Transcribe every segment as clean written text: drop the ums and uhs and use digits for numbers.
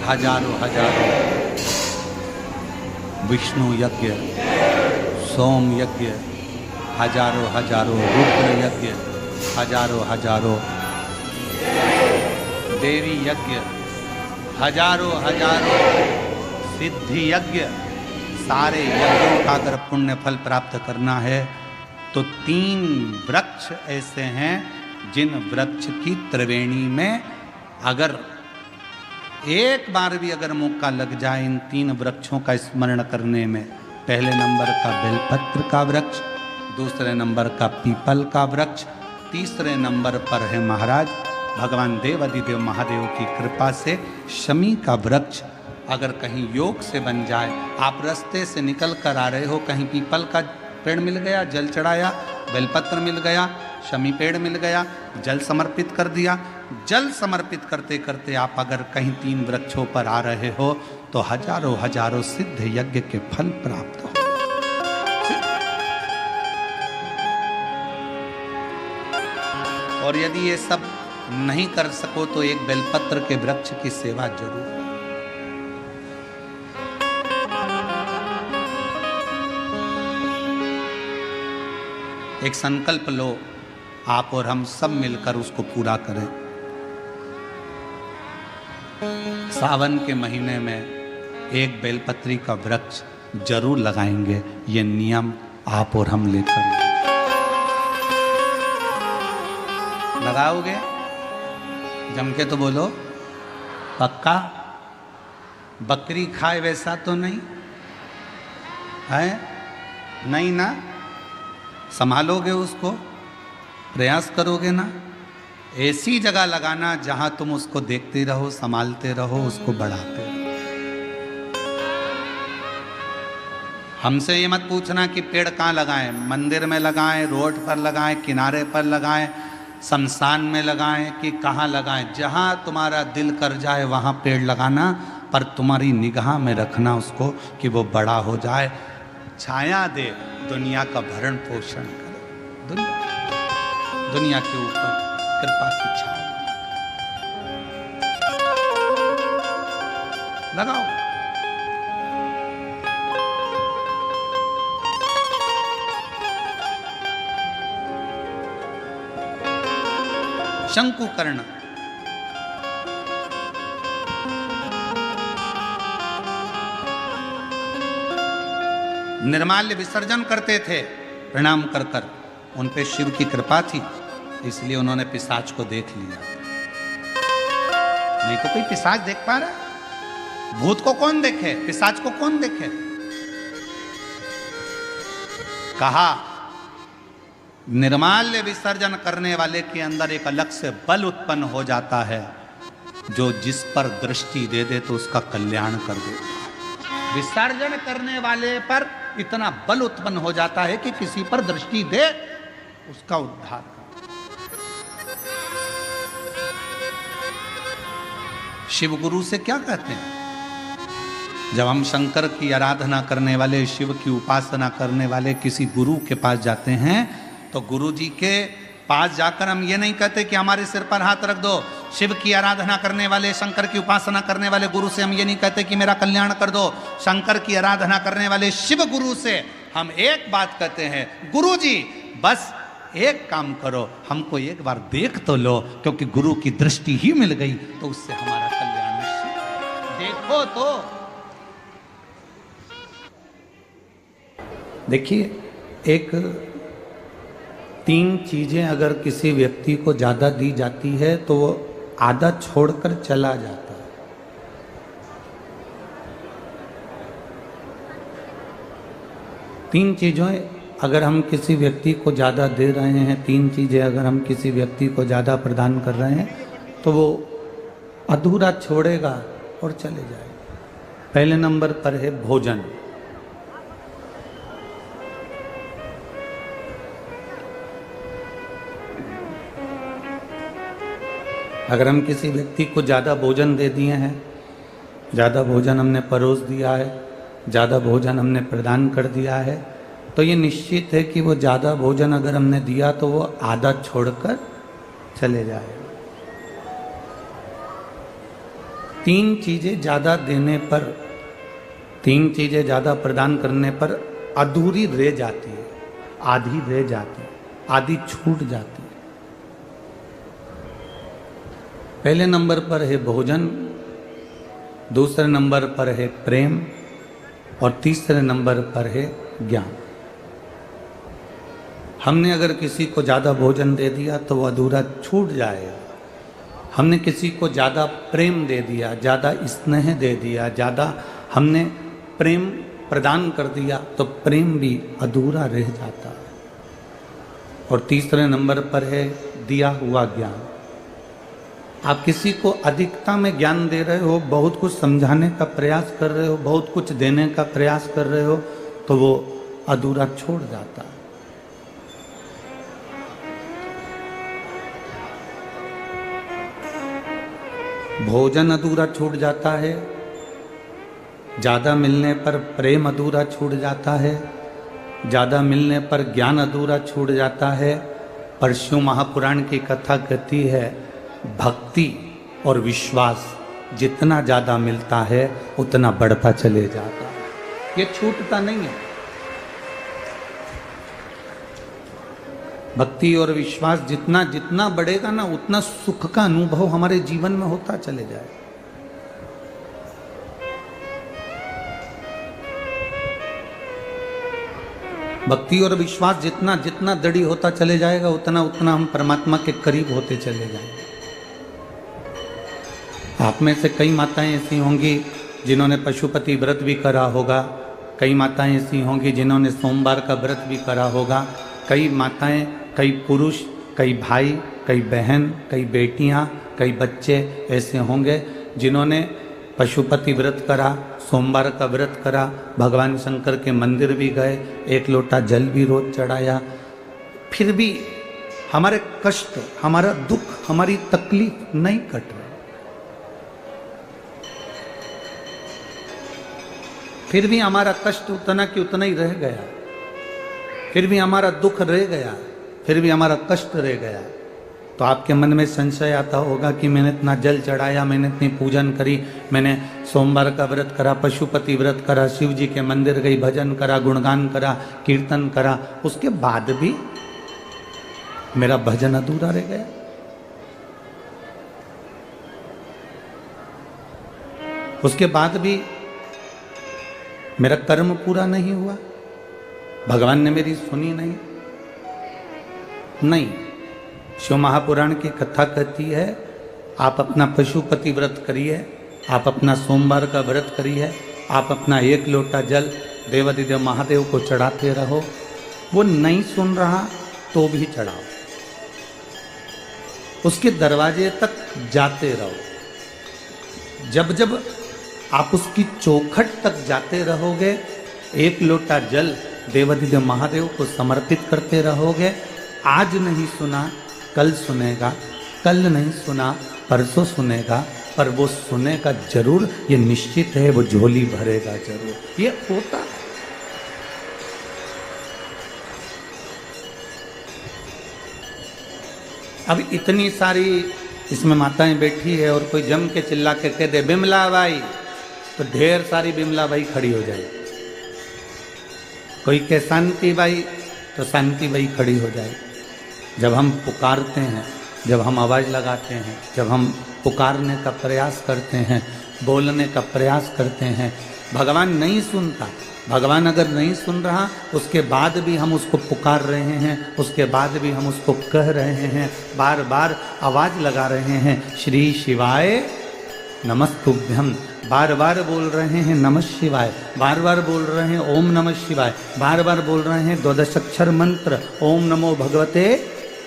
हजारों हजारों विष्णु यज्ञ, सोम यज्ञ, हजारों हजारों रुद्र यज्ञ, हजारों हजारों देवी यज्ञ, हजारों हजारों सिद्धि यज्ञ, सारे यज्ञों का अगर पुण्य फल प्राप्त करना है तो 3 वृक्ष ऐसे हैं जिन वृक्ष की त्रिवेणी में अगर एक बार भी अगर मौका लग जाए इन 3 वृक्षों का स्मरण करने में, पहले नंबर का बेलपत्र का वृक्ष, दूसरे नंबर का पीपल का वृक्ष, तीसरे नंबर पर है महाराज भगवान देवाधिदेव महादेव की कृपा से शमी का वृक्ष। अगर कहीं योग से बन जाए, आप रास्ते से निकल कर आ रहे हो, कहीं पीपल का पेड़ मिल गया, जल चढ़ाया, बेलपत्र मिल गया, शमी पेड़ मिल गया, जल समर्पित कर दिया, जल समर्पित करते करते आप अगर कहीं 3 वृक्षों पर आ रहे हो तो हजारों हजारों सिद्ध यज्ञ के फल प्राप्त हो। और यदि ये सब नहीं कर सको तो एक बेलपत्र के वृक्ष की सेवा जरूर। एक संकल्प लो, आप और हम सब मिलकर उसको पूरा करें। सावन के महीने में एक बेलपत्री का वृक्ष जरूर लगाएंगे, ये नियम आप और हम लेकर। लगाओगे? जम के तो बोलो, पक्का? बकरी खाए वैसा तो नहीं है? नहीं ना? संभालोगे उसको, प्रयास करोगे ना? ऐसी जगह लगाना जहां तुम उसको देखते रहो, संभालते रहो, उसको बढ़ाते रहो। हमसे ये मत पूछना कि पेड़ कहाँ लगाएं, मंदिर में लगाएं, रोड पर लगाएं, किनारे पर लगाएं, शमशान में लगाएं कि कहाँ लगाएं। जहां तुम्हारा दिल कर जाए वहां पेड़ लगाना, पर तुम्हारी निगाह में रखना उसको कि वो बड़ा हो जाए, छाया दे, दुनिया का भरण पोषण करे, दुनिया के ऊपर कृपा की छाया लगाओ। शंकुकर्ण निर्माल्य विसर्जन करते थे प्रणाम कर कर, उन पे शिव की कृपा थी, इसलिए उन्होंने पिशाच को देख लिया। नहीं तो कोई पिशाच देख पा रहा? भूत को कौन देखे, पिशाच को कौन देखे? कहा निर्माल्य विसर्जन करने वाले के अंदर एक अलग से बल उत्पन्न हो जाता है, जो जिस पर दृष्टि दे दे तो उसका कल्याण कर देता है। विसर्जन करने वाले पर इतना बल उत्पन्न हो जाता है कि किसी पर दृष्टि दे उसका उद्धार कर। शिव गुरु से क्या कहते हैं? जब हम शंकर की आराधना करने वाले, शिव की उपासना करने वाले किसी गुरु के पास जाते हैं तो गुरु जी के पास जाकर हम ये नहीं कहते कि हमारे सिर पर हाथ रख दो। शिव की आराधना करने वाले, शंकर की उपासना करने वाले गुरु से हम ये नहीं कहते कि मेरा कल्याण कर दो। शंकर की आराधना करने वाले शिव गुरु से हम एक बात कहते हैं, गुरु जी बस एक काम करो, हमको एक बार देख तो लो, क्योंकि गुरु की दृष्टि ही मिल गई तो उससे हमारा कल्याण निश्चित। देखो तो देखिए, एक 3 चीजें अगर किसी व्यक्ति को ज्यादा दी जाती है तो वो आधा छोड़कर चला जाता है। तीन चीजें अगर हम किसी व्यक्ति को ज़्यादा दे रहे हैं, 3 चीज़ें अगर हम किसी व्यक्ति को ज़्यादा प्रदान कर रहे हैं तो वो अधूरा छोड़ेगा और चले जाएगा। पहले नंबर पर है भोजन। अगर हम किसी व्यक्ति को ज़्यादा भोजन दे दिए हैं, ज़्यादा भोजन हमने परोस दिया है, ज़्यादा भोजन हमने प्रदान कर दिया है, तो ये निश्चित है कि वो ज़्यादा भोजन अगर हमने दिया तो वो आधा छोड़कर चले जाएगा। तीन चीजें ज्यादा देने पर, तीन चीजें ज्यादा प्रदान करने पर अधूरी रह जाती है, आधी रह जाती है, आधी छूट जाती है। पहले नंबर पर है भोजन, दूसरे नंबर पर है प्रेम और तीसरे नंबर पर है ज्ञान। हमने अगर किसी को ज़्यादा भोजन दे दिया तो वो अधूरा छूट जाएगा। हमने किसी को ज़्यादा प्रेम दे दिया, ज़्यादा स्नेह दे दिया, ज़्यादा हमने प्रेम प्रदान कर दिया तो प्रेम भी अधूरा रह जाता है। और तीसरे नंबर पर है दिया हुआ ज्ञान। आप किसी को अधिकता में ज्ञान दे रहे हो, बहुत कुछ समझाने का प्रयास कर रहे हो, बहुत कुछ देने का प्रयास कर रहे हो, तो वो अधूरा छोड़ जाता है। भोजन अधूरा छूट जाता है, ज़्यादा मिलने पर प्रेम अधूरा छूट जाता है, ज़्यादा मिलने पर ज्ञान अधूरा छूट जाता है। पर शिव महापुराण की कथा कहती है भक्ति और विश्वास जितना ज़्यादा मिलता है उतना बढ़ता चले जाता है, ये छूटता नहीं है। भक्ति और विश्वास जितना जितना बढ़ेगा ना, उतना सुख का अनुभव हमारे जीवन में होता चले जाए। भक्ति और विश्वास जितना जितना दृढ़ होता चले जाएगा, उतना उतना हम परमात्मा के करीब होते चले जाएंगे। आप में से कई माताएं ऐसी होंगी जिन्होंने पशुपति व्रत भी करा होगा, कई माताएं ऐसी होंगी जिन्होंने सोमवार का व्रत भी करा होगा, कई माताएं, कई पुरुष, कई भाई, कई बहन, कई बेटियां, कई बच्चे ऐसे होंगे जिन्होंने पशुपति व्रत करा, सोमवार का व्रत करा, भगवान शंकर के मंदिर भी गए, एक लोटा जल भी रोज चढ़ाया, फिर भी हमारे कष्ट, हमारा दुख, हमारी तकलीफ नहीं कट रही। फिर भी हमारा कष्ट उतना कि उतना ही रह गया, फिर भी हमारा दुख रह गया, फिर भी हमारा कष्ट रह गया। तो आपके मन में संशय आता होगा कि मैंने इतना जल चढ़ाया, मैंने इतनी पूजन करी, मैंने सोमवार का व्रत करा, पशुपति व्रत करा, शिव जी के मंदिर गई, भजन करा, गुणगान करा, कीर्तन करा, उसके बाद भी मेरा भजन अधूरा रह गया। उसके बाद भी मेरा कर्म पूरा नहीं हुआ, भगवान ने मेरी सुनी नहीं। शिव महापुराण की कथा कहती है आप अपना पशुपति व्रत करिए, आप अपना सोमवार का व्रत करिए, आप अपना एक लोटा जल देवाधिदेव महादेव को चढ़ाते रहो। वो नहीं सुन रहा तो भी चढ़ाओ, उसके दरवाजे तक जाते रहो। जब जब आप उसकी चौखट तक जाते रहोगे, एक लोटा जल देवाधिदेव महादेव को समर्पित करते रहोगे। आज नहीं सुना कल सुनेगा, कल नहीं सुना परसों सुनेगा, पर वो सुनेगा जरूर, ये निश्चित है, वो झोली भरेगा जरूर। ये होता है। अब इतनी सारी इसमें माताएं बैठी है और कोई जम के चिल्ला के कह दे बिमला बाई, तो ढेर सारी बिमला बाई खड़ी हो जाए। कोई कहे शांति बाई, तो शांति बाई खड़ी हो जाए। जब हम पुकारते हैं, जब हम आवाज़ लगाते हैं, जब हम पुकारने का प्रयास करते हैं, बोलने का प्रयास करते हैं, भगवान नहीं सुनता। भगवान अगर नहीं सुन रहा, उसके बाद भी हम उसको पुकार रहे हैं, उसके बाद भी हम उसको कह रहे हैं, बार बार आवाज़ लगा रहे हैं, श्री शिवाय नमस्तुभ्यम, बार बार बोल रहे हैं नमः शिवाय, बार बार बोल रहे हैं ओम नमः शिवाय, बार बार बोल रहे हैं द्वादशाक्षर मंत्र ओम नमो भगवते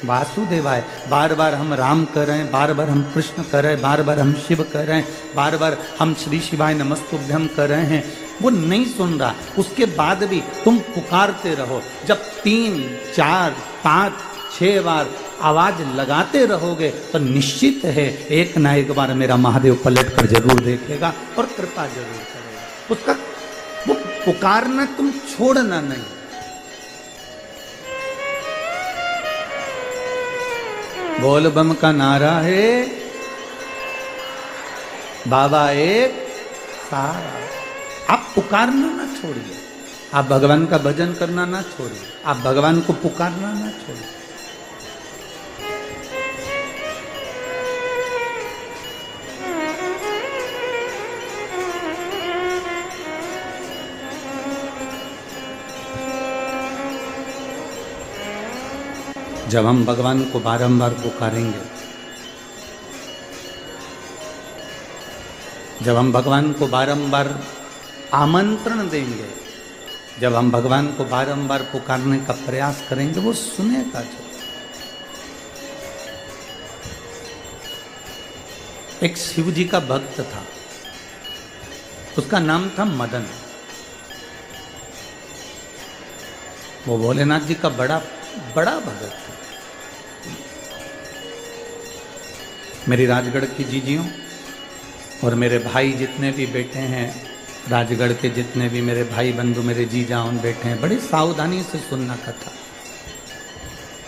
वासुदेवाय, बार बार हम राम कह रहे हैं, बार बार हम कृष्ण कह रहे हैं, बार बार हम शिव कह रहे हैं, बार बार हम श्री शिवाय नमस्तुभ्यम कर रहे हैं। वो नहीं सुन रहा, उसके बाद भी तुम पुकारते रहो। जब 3, 4, 5, 6 बार आवाज लगाते रहोगे तो निश्चित है एक ना एक बार मेरा महादेव पलट कर जरूर देखेगा और कृपा जरूर करेगा। उसका वो पुकारना तुम छोड़ना नहीं। बोल बम का नारा है, बाबा एक सहारा। आप पुकारना ना छोड़िए, आप भगवान का भजन करना ना छोड़िए, आप भगवान को पुकारना ना छोड़िए। जब हम भगवान को बारंबार पुकारेंगे, जब हम भगवान को बारंबार आमंत्रण देंगे, जब हम भगवान को बारंबार पुकारने का प्रयास करेंगे, वो सुनेगा। जो एक शिव जी का भक्त था, उसका नाम था मदन। वो भोलेनाथ जी का बड़ा भगत था। मेरी राजगढ़ की जीजियों और मेरे भाई जितने भी बेटे हैं, राजगढ़ के जितने भी मेरे भाई बंधु, मेरे जीजा उन बैठे हैं, बड़ी सावधानी से सुनना कथा।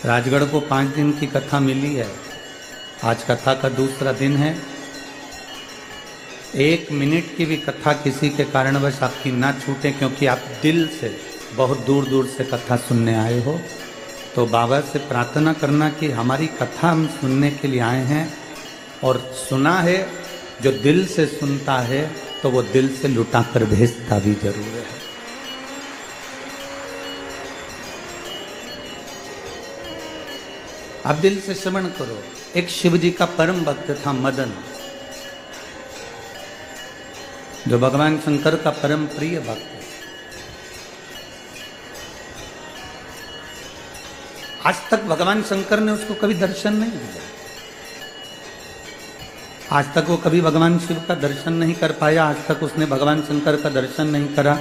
राजगढ़ को 5 दिन की कथा मिली है, आज कथा का दूसरा दिन है। 1 मिनट की भी कथा किसी के कारणवश आपकी ना छूटे, क्योंकि आप दिल से बहुत दूर दूर से कथा सुनने आए हो। तो बाबा से प्रार्थना करना कि हमारी कथा हम सुनने के लिए आए हैं, और सुना है जो दिल से सुनता है तो वो दिल से लुटा कर भेजता भी जरूर है। आप दिल से श्रवण करो। एक शिव जी का परम भक्त था मदन, जो भगवान शंकर का परम प्रिय भक्त है। आज तक भगवान शंकर ने उसको कभी दर्शन नहीं दिया, आज तक वो कभी भगवान शिव का दर्शन नहीं कर पाया, आज तक उसने भगवान शंकर का दर्शन नहीं करा।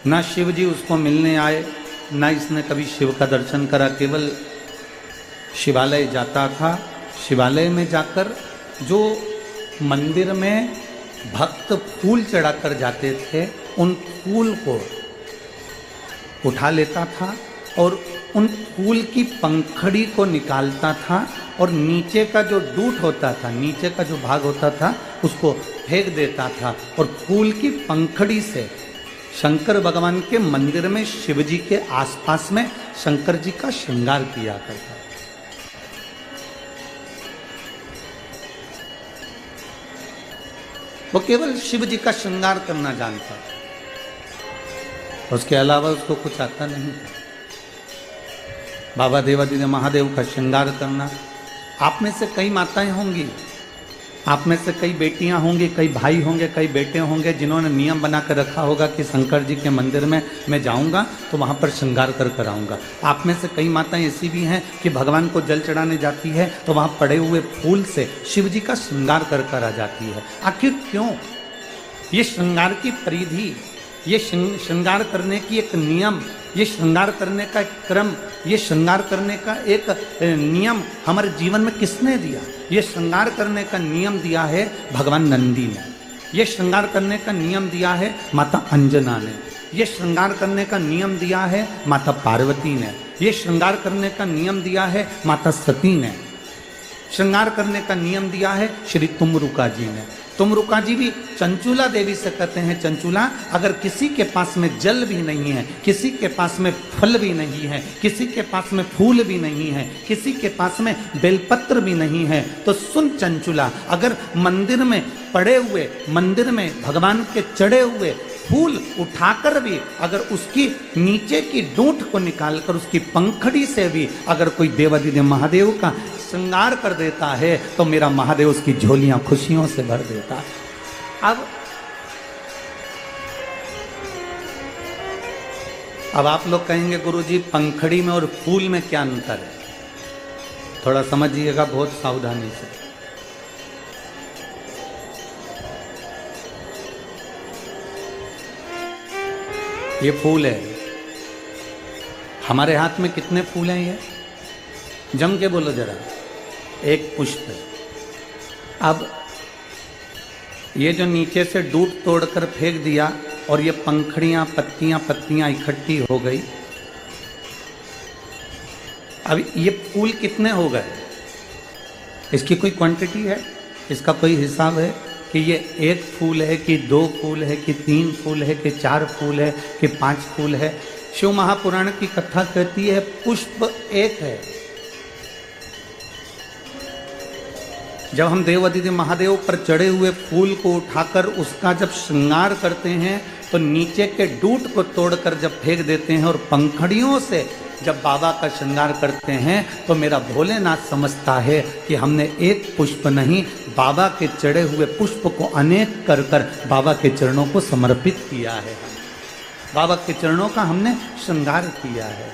ना शिव जी उसको मिलने आए, ना इसने कभी शिव का दर्शन करा। केवल शिवालय जाता था, शिवालय में जाकर जो मंदिर में भक्त फूल चढ़ाकर जाते थे, उन फूल को उठा लेता था और उन फूल की पंखड़ी को निकालता था, और नीचे का जो डूट होता था, नीचे का जो भाग होता था, उसको फेंक देता था, और फूल की पंखड़ी से शंकर भगवान के मंदिर में शिव जी के आसपास में शंकर जी का श्रृंगार किया करता। वो केवल शिव जी का श्रृंगार करना जानता था, उसके अलावा उसको कुछ आता नहीं था। बाबा देवादिदेव महादेव का श्रृंगार करना। आप में से कई माताएं होंगी, आप में से कई बेटियां होंगी, कई भाई होंगे, कई बेटे होंगे, जिन्होंने नियम बना कर रखा होगा कि शंकर जी के मंदिर में मैं जाऊंगा तो वहां पर श्रृंगार कर आऊंगा। आप में से कई माताएं ऐसी भी हैं कि भगवान को जल चढ़ाने जाती है तो वहां पड़े हुए फूल से शिव जी का श्रृंगार कर आ जाती है। आखिर क्यों? ये श्रृंगार की परिधि, ये श्रृंगार करने की एक नियम, ये श्रृंगार करने का एक क्रम, ये श्रृंगार करने का एक नियम हमारे जीवन में किसने दिया? ये श्रृंगार करने का नियम दिया है भगवान नंदी ने, ये श्रृंगार करने का नियम दिया है माता अंजना ने, ये श्रृंगार करने का नियम दिया है माता पार्वती ने, ये श्रृंगार करने का नियम दिया है माता सती ने, श्रृंगार करने का नियम दिया है श्री तुमरुका जी ने। तुमरुका जी भी चंचुला देवी से कहते हैं, चंचुला अगर किसी के पास में जल भी नहीं है, किसी के पास में फल भी नहीं है, किसी के पास में फूल भी नहीं है, किसी के पास में बेलपत्र भी नहीं है, तो सुन चंचुला, अगर मंदिर में पड़े हुए, मंदिर में भगवान के चढ़े हुए फूल उठाकर भी अगर उसकी नीचे की डूंठ को निकालकर उसकी पंखड़ी से भी अगर कोई देवादिदेव महादेव का श्रृंगार कर देता है तो मेरा महादेव उसकी झोलियां खुशियों से भर देता है। अब आप लोग कहेंगे गुरुजी पंखड़ी में और फूल में क्या अंतर है? थोड़ा समझिएगा बहुत सावधानी से। ये फूल है, हमारे हाथ में कितने फूल हैं? ये जम के बोलो जरा, एक पुष्प है। अब ये जो नीचे से डूट तोड़कर फेंक दिया और ये पंखड़ियां पत्तियां इकट्ठी हो गई, अब ये फूल कितने हो गए? इसकी कोई क्वांटिटी है? इसका कोई हिसाब है? कि ये एक फूल है कि दो फूल है कि तीन फूल है कि चार फूल है कि पांच फूल है। शिव महापुराण की कथा कहती है पुष्प एक है। जब हम देवादिदेव महादेव पर चढ़े हुए फूल को उठाकर उसका जब श्रृंगार करते हैं तो नीचे के डूट को तोड़कर जब फेंक देते हैं और पंखड़ियों से जब बाबा का श्रृंगार करते हैं तो मेरा भोलेनाथ समझता है कि हमने एक पुष्प नहीं, बाबा के चढ़े हुए पुष्प को अनेक कर कर बाबा के चरणों को समर्पित किया है। बाबा के चरणों का हमने श्रृंगार किया है।